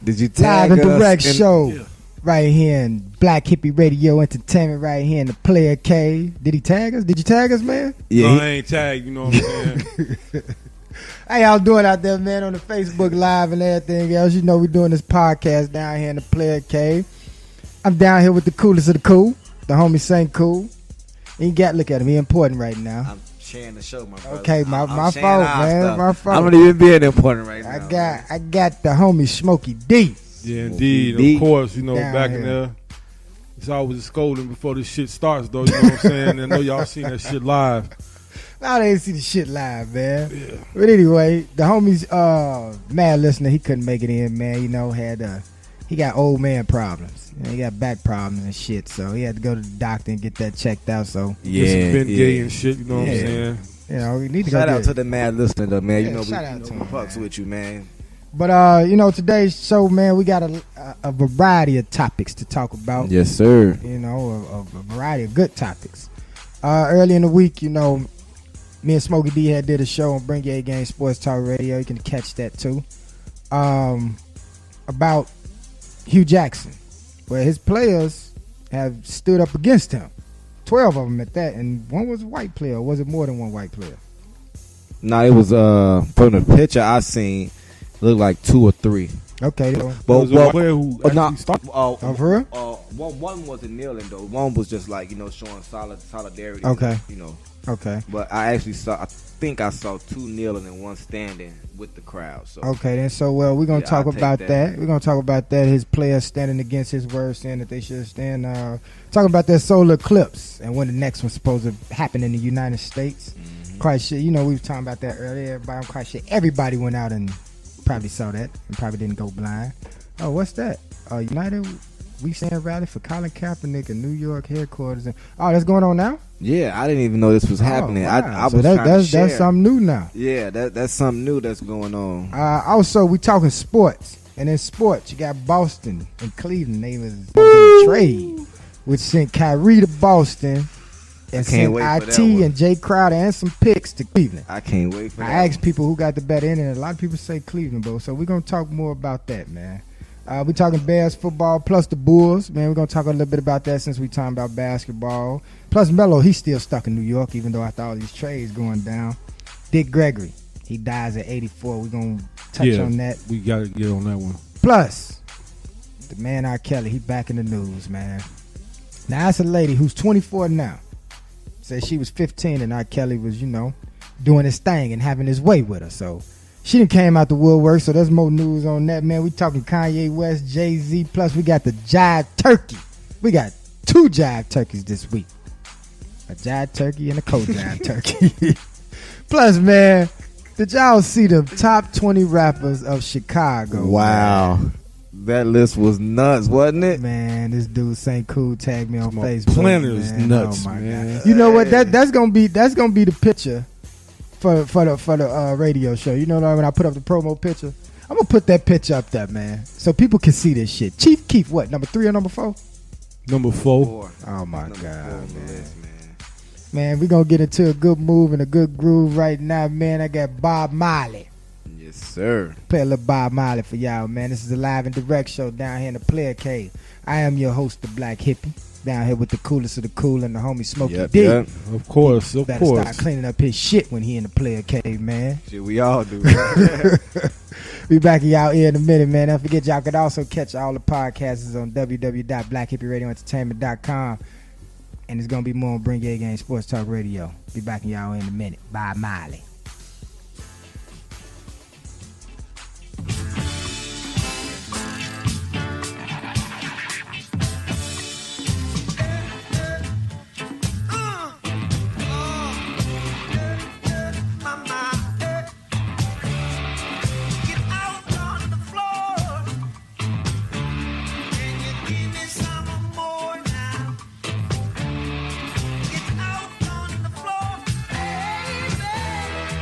Did you tag live and us direct in- show Yeah. right here in Blaq Hippie Radio Entertainment right here in the Playa Cave. Did he tag us? Did you tag us, man? Yeah, No, he- I ain't tagged, you know what I'm saying? How y'all doing out there, man, on the Facebook Live and everything else? You know we doing this podcast down here in the Playa Cave. I'm down here with the coolest of the cool, the homie St. Cool. He got look at him. He important right now. I'm sharing the show, my brother. Okay, my I'm fault, sharing our man. stuff. My fault. I don't even being important right now. I got the homie Smokey D. Yeah, indeed. Deep. Of course, you know, Down back here. in there, it's always a scolding before this shit starts, though. You know what I'm saying? I know y'all seen that shit live. Now they see the shit live, man. Yeah. But anyway, the homie's mad listener, he couldn't make it in, man. You know, he got old man problems. You know, he got back problems and shit, so he had to go to the doctor and get that checked out. So Get some Ben Gay and shit, you know what I'm Yeah. saying? you know, we need to Shout go out get to it. the mad listener, though, man. Yeah, you know, shout we, out you to know, we him, fucks man. with you, man. But you know, today's show, man, we got a variety of topics to talk about. Yes, sir. You know, a variety of good topics. Early in the week, you know, me and Smokey D had did a show on Bring Your A Game Sports Talk Radio. You can catch that too. About Hue Jackson, where his players have stood up against him. 12 of them at that, and one was a white player. Or was it more than one white player? No, it was from the picture I seen, it looked like 2 or 3. Okay. There was a player who actually started. Oh, for real? One wasn't kneeling though. One was just like, you know, showing solidarity. Okay. You know. Okay. But I think I saw 2 kneeling and 1 standing with the crowd. So Okay, then. So, well, we're going to talk I'll take about that. that. We're going to talk about that. His players standing against his word, saying that they should stand. Talking about that solar eclipse and when the next one's supposed to happen in the United States. Quite sure. You know, we were talking about that earlier. But I'm quite sure everybody went out and probably saw that and probably didn't go blind. Oh, what's that? United We Stand rally for Colin Kaepernick in New York headquarters. Oh, that's going on now? yeah, I didn't even know this was happening. Oh, wow. I So was trying to share. that's something new now. Yeah, that's something new that's going on. Also, we talking sports, and in sports, you got Boston and Cleveland. They was on a trade, which sent Kyrie to Boston, and can't sent wait for IT that one. and Jay Crowder and some picks to Cleveland. I can't wait for that. I asked people who got the better end, and a lot of people say Cleveland, bro. So we're gonna talk more about that, man. We're talking Bears football plus the Bulls, man. We're gonna talk a little bit about that since we talking about basketball. Plus Melo, he's still stuck in New York, even though after all these trades going down. Dick Gregory, he dies at 84. We're gonna touch on that. We got to get on that one. Plus, the man R. Kelly, he back in the news, man. Now that's a lady who's 24 now. Said she was 15 and R. Kelly was, you know, doing his thing and having his way with her. So she done came out the woodwork. So there's more news on that, man. We talking Kanye West, Jay-Z. Plus we got the Jive Turkey. We got 2 Jive Turkeys this week. A Jive Turkey and a cold Jive Turkey. Plus, man, did y'all see the top 20 rappers of Chicago? Wow. That list was nuts, wasn't it? Man, this dude St. Cool tagged me on Come on, Facebook. Planner's man. nuts, Oh my man. God. You know what? That's gonna be the picture for the radio show. You know what I mean? When I put up the promo picture, I'm gonna put that picture up there, man, so people can see this shit. Chief Keef, what, number 3 or number 4? Number 4. Oh my Number God, 4 on the man. list, man. Man, we gonna get into a good move and a good groove right now, man. I got Bob Marley. Yes, sir. Play a little Bob Marley for y'all, man. This is a live and direct show down here in the Playa Cave. I am your host, the Blaq Hippie, down here with the coolest of the cool and the homie Smokey D. Yep. Of course, of Better start course. cleaning up his shit when he in the Playa Cave, man. Shit, we all do. Be back in y'all ear in a minute, man. Don't forget, y'all could also catch all the podcasts on www.blaqhippieradioentertainment.com. And it's going to be more on Bring Your A Game Sports Talk Radio. Be back in y'all in a minute. Bye, Miley. Get out on the floor, baby.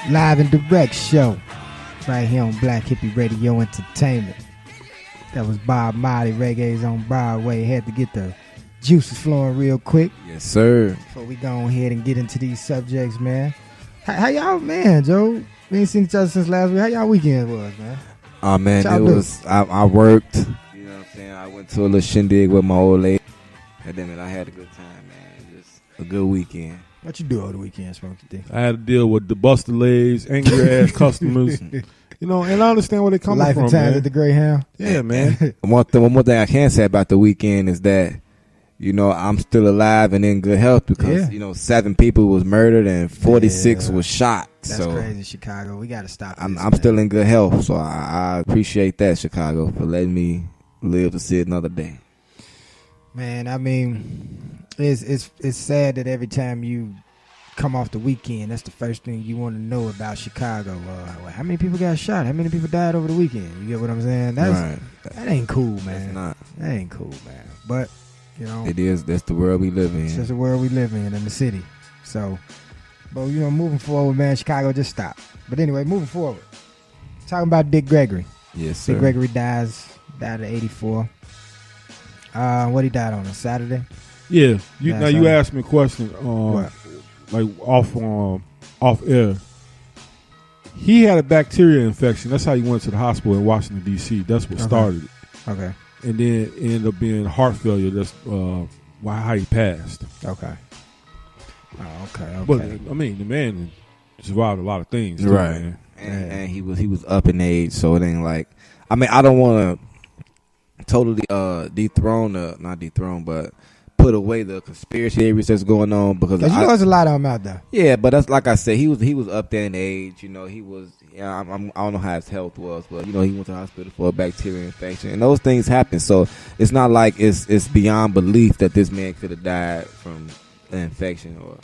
Live and direct show right here on Blaq Hippie Radio Entertainment. That was Bob Marley, Reggae's on Broadway. Had to get the juices flowing real quick. Yes, sir. Before we go ahead and get into these subjects, man. How y'all, man, Joe? We ain't seen each other since last week. How y'all weekend was, man? Oh, man, it was, I worked. You know what I'm saying? I went to a little shindig with my old lady. And then I had a good time, man. Just a good weekend. What you do over the weekend, Smokey D? I had to deal with the busted legs, angry ass customers. You know, and I understand where they're coming Life from, and times man. at the Greyhound. Yeah, man. One more thing I can say about the weekend is that, you know, I'm still alive and in good health because, you know, 7 people was murdered and 46 was shot. That's so crazy, Chicago. We got to stop I'm this, still in good health, so I appreciate that, Chicago, for letting me live to see another day. Man, I mean, it's sad that every time you come off the weekend, that's the first thing you want to know about Chicago. How many people got shot? How many people died over the weekend? You get what I'm saying? That ain't cool, man. It's not. That ain't cool, man. But, you know. It is. That's the world we live in. It's just the world we live in the city. So, but, you know, moving forward, man, Chicago just stopped. But anyway, moving forward. Talking about Dick Gregory. Yes, sir. Dick Gregory died at 84. What he died on a Saturday? Yeah. You asked me a question. What? Like off air. He had a bacteria infection. That's how he went to the hospital in Washington, D.C. That's what started it. Okay. And then it ended up being heart failure. That's how he passed. Okay. Oh, okay. But I mean, the man survived a lot of things, too, right? Man. And he was up in age, so it ain't like. I mean, I don't want to totally not dethrone, but put away the conspiracy theories that's going on because you know there's a lot of them out there. Yeah, but that's like I said, he was up there in age. You know, he was. Yeah, I don't know how his health was, but you know, he went to the hospital for a bacteria infection, and those things happen. So it's not like it's beyond belief that this man could have died from an infection or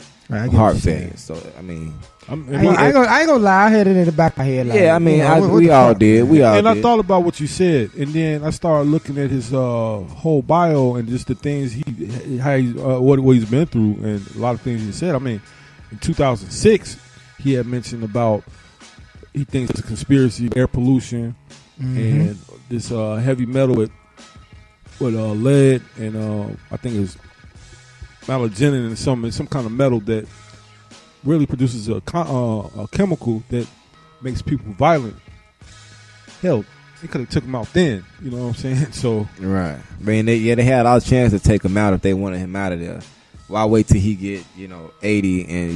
heart failure. So I mean, I ain't gonna lie. I had it in the back of my head. Like, yeah, I mean, we all did. I thought about what you said, and then I started looking at his whole bio and just the things what he's been through, and a lot of things he said. I mean, in 2006, he had mentioned about he thinks it's a conspiracy, air pollution, and this heavy metal with lead and I think it's malodornin and some kind of metal that really produces a chemical that makes people violent. Hell, they could have took him out then. You know what I'm saying? So right. I mean, they had all the chance to take him out if they wanted him out of there. Why wait till he get 80 and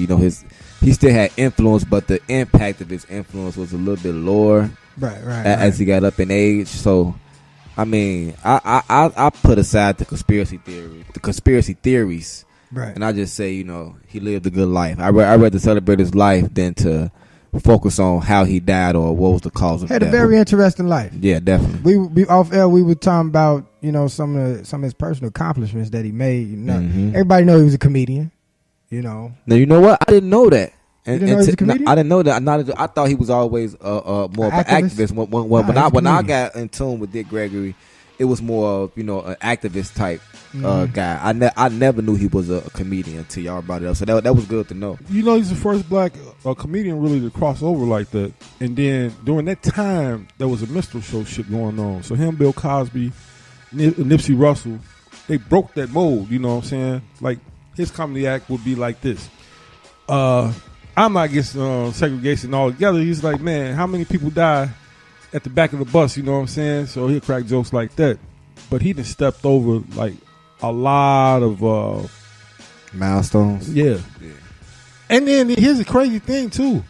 he still had influence, but the impact of his influence was a little bit lower. Right. As he got up in age. So, I mean, I put aside the conspiracy theories. Right. And I just say, he lived a good life. I rather celebrate his life than to focus on how he died or what was the cause of death. Had a very interesting life. Yeah, definitely. We off air, we were talking about, some of his personal accomplishments that he made. Everybody know he was a comedian, Now, you know what? I didn't know that. You didn't know he was a comedian? I didn't know that. I thought he was always more of an activist. When I got in tune with Dick Gregory, it was more of, an activist type guy. I never knew he was a comedian until y'all brought it up. So that was good to know. He's the first black comedian really to cross over like that. And then during that time, there was a minstrel show shit going on. So him, Bill Cosby, Nipsey Russell, they broke that mold. You know what I'm saying? Like his comedy act would be like this. I'm not against segregation altogether. He's like, man, how many people die at the back of the bus, you know what I'm saying? So he'll crack jokes like that. But he done stepped over like a lot of milestones. Yeah. And then here's a crazy thing too.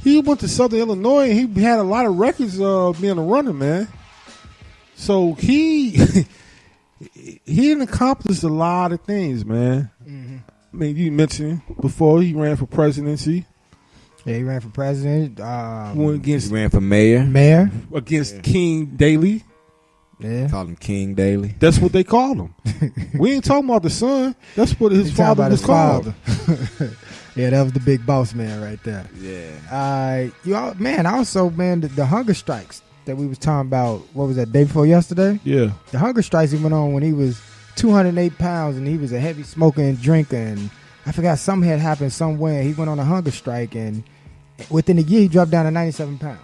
He went to Southern Illinois and he had a lot of records being a runner, man. So he accomplished a lot of things, man. I mean, you mentioned before he ran for presidency. Yeah, he ran for president. He ran for mayor. Against King Daly. Yeah. Call him King Daly. That's what they called him. We ain't talking about the son. That's what his father was called. Yeah, that was the big boss man right there. Yeah. Also, the hunger strikes that we was talking about, what was that, day before yesterday? Yeah. The hunger strikes he went on when he was 208 pounds and he was a heavy smoker and drinker, and I forgot something had happened somewhere. He went on a hunger strike and Within a year, he dropped down to 97 pounds.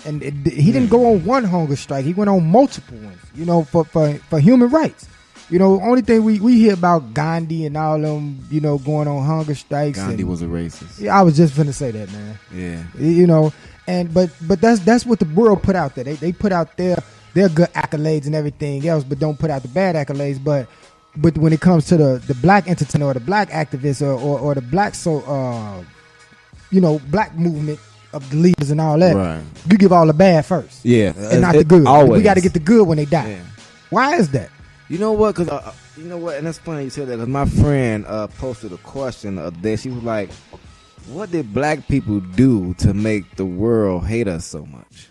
And he didn't go on one hunger strike. He went on multiple ones, you know, for human rights. You know, only thing we hear about Gandhi and all them, you know, going on hunger strikes. Gandhi was a racist. Yeah, I was just finna say that, man. Yeah. You know, and but that's what the world put out there. They put out their good accolades and everything else, but don't put out the bad accolades. But when it comes to the black entertainer or the black activist or the black you know, black movement of the leaders and all that, right, you give all the bad first, yeah, and not the good. Always. We got to get the good when they die. Yeah. Why is that? You know what? Because you know what, and that's funny you said that. Because my friend posted a question the other day. She was like, "What did black people do to make the world hate us so much?"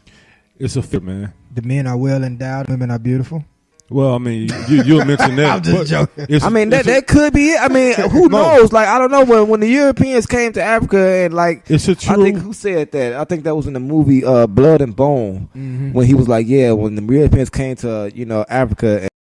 It's a fit, man. The men are well endowed, women are beautiful. Well, I mean, you mentioned that. I'm just joking. I mean, that could be it. I mean, who knows? Like, I don't know. When the Europeans came to Africa and like, it's a true. I think who said that? I think that was in the movie Blood and Bone, Mm-hmm. when he was like, yeah, when the Europeans came to Africa.